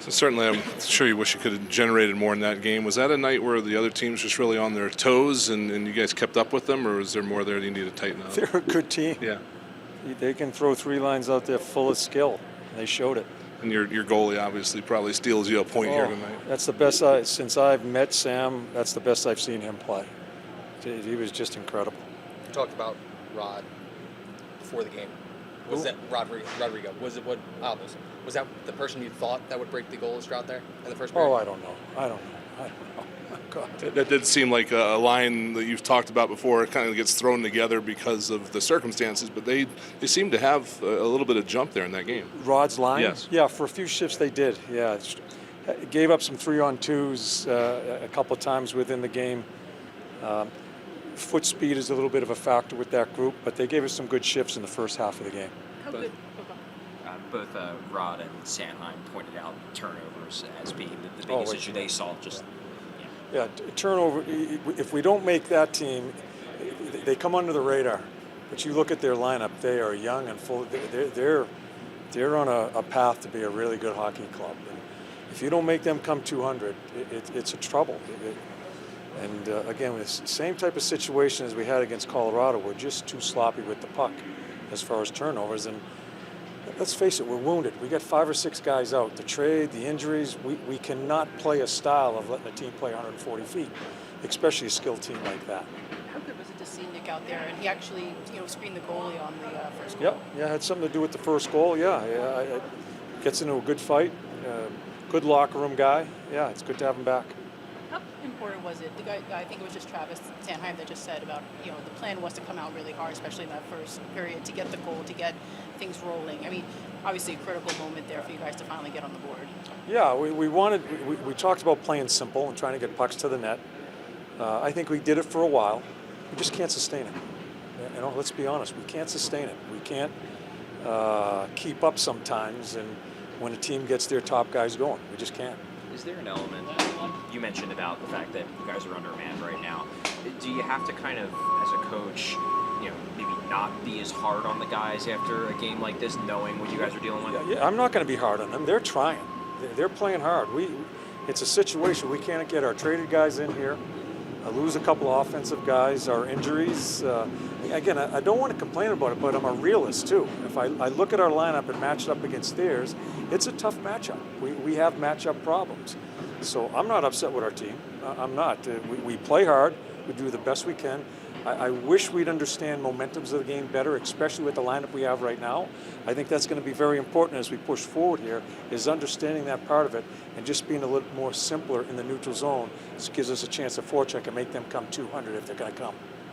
Certainly, I'm sure you wish you could have generated more in that game. Was that a night where the other team's just really on their toes and you guys kept up with them, or was there more there that you need to tighten up? They're a good team. Yeah. They can throw 3 lines out there full of skill. They showed it. And your goalie obviously probably steals you a point here tonight. That's the best since I've met Sam. That's the best I've seen him play. He was just incredible. You talked about Rod before the game. Was that Rodrigo? Was it what Albus? Was that the person you thought that would break the goalless drought there in the first period? Oh, I don't know. Oh, my God. That did seem like a line that you've talked about before. It kind of gets thrown together because of the circumstances, but they seem to have a little bit of jump there in that game. Rod's line? Yes. Yeah, for a few shifts they did. Yeah, gave up some 3-on-2s a couple of times within the game. Foot speed is a little bit of a factor with that group, but they gave us some good shifts in the first half of the game. How good? Both Rod and Sanheim pointed out turnovers as being the biggest issue they saw. Yeah, turnover. If we don't make that team, they come under the radar. But you look at their lineup; they are young and full. They're on a path to be a really good hockey club. And if you don't make them come 200, it's a trouble. And again, it's the same type of situation as we had against Colorado. We're just too sloppy with the puck as far as turnovers. And let's face it, we're wounded. We got 5 or 6 guys out. The trade, the injuries, we cannot play a style of letting a team play 140 feet, especially a skilled team like that. How good was it to see Nick out there? And he actually, screened the goalie on the first goal. Yeah, it had something to do with the first goal. Yeah, gets into a good fight. Good locker room guy. Yeah, it's good to have him back. How important was it? The guy, I think it was just Travis Sanheim that just said about, the plan was to come out really hard, especially in that first period, to get the goal, to get things rolling. I mean, obviously a critical moment there for you guys to finally get on the board. Yeah, we talked about playing simple and trying to get pucks to the net. I think we did it for a while. We just can't sustain it. Let's be honest, we can't sustain it. We can't keep up sometimes, and when a team gets their top guys going, we just can't. Is there an element, you mentioned about the fact that you guys are undermanned right now, do you have to kind of, as a coach, maybe not be as hard on the guys after a game like this, knowing what you guys are dealing with? Yeah, I'm not going to be hard on them. They're trying. They're playing hard. It's a situation. We can't get our traded guys in here. Lose a couple of offensive guys. Our injuries. Again, I don't want to complain about it, but I'm a realist too. If I look at our lineup and match it up against theirs, it's a tough matchup. We have matchup problems. So I'm not upset with our team. I'm not. We play hard. We do the best we can. I wish we'd understand momentums of the game better, especially with the lineup we have right now. I think that's going to be very important as we push forward here, is understanding that part of it and just being a little more simpler in the neutral zone. This gives us a chance to forecheck and make them come 200 if they're going to come.